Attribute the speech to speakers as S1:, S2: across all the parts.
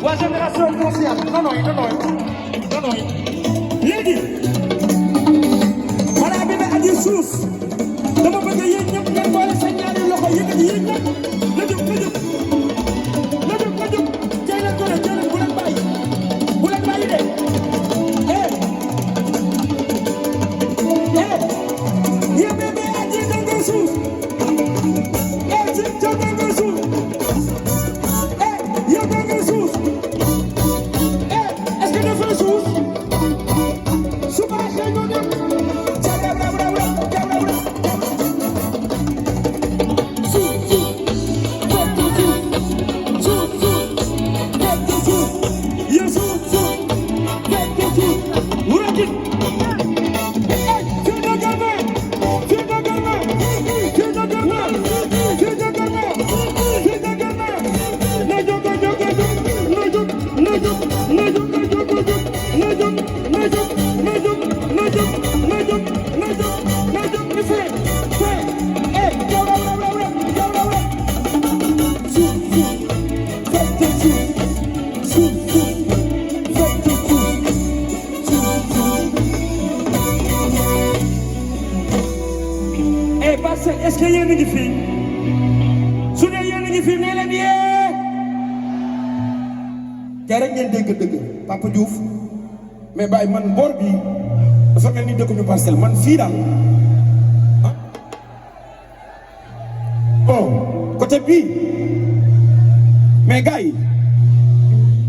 S1: La génération consciente. Non, non, non, non. nooy léegi balaa bi ba aji suuf dama bëgg yéen ñëpp ngeen boole sa ñaari loxo yëkkati yéen ñëpp na jóg na jóg na jóg na jóg jël leen ko jël leen bu leen bàyyi de yéen bébé aji danga suuf ci danga suuf yow danga suuf est-ce que dafa suuf su ma xëy ñoo dem ca est-ce que yéen a ngi fi su dee yéen a ngi fi nee leen yee
S2: tey rek ngeen dégg dëgg Papa Diouf mais Baye man boor bi dafa mel ni dëkkuñu Parcelles man fii daal ah oh côté bii mais gars yi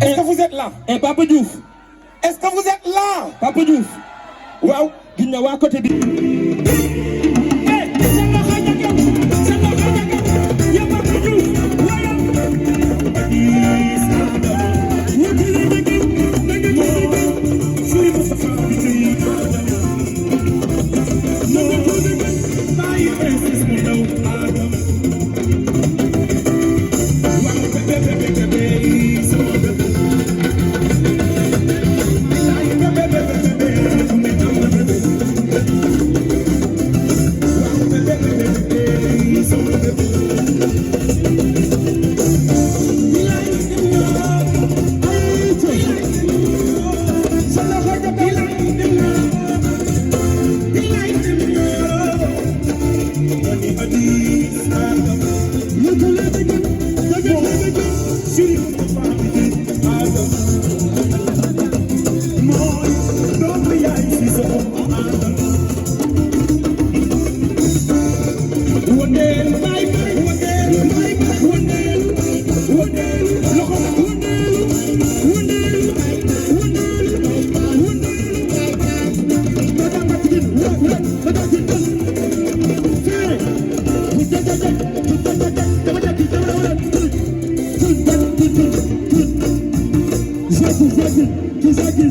S2: est-ce que vous êtes là
S1: Papa Diouf
S2: est-ce que vous êtes là
S1: Papa Diouf
S2: waaw
S1: gis nga waa côté bi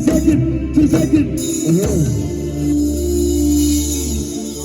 S1: Zakir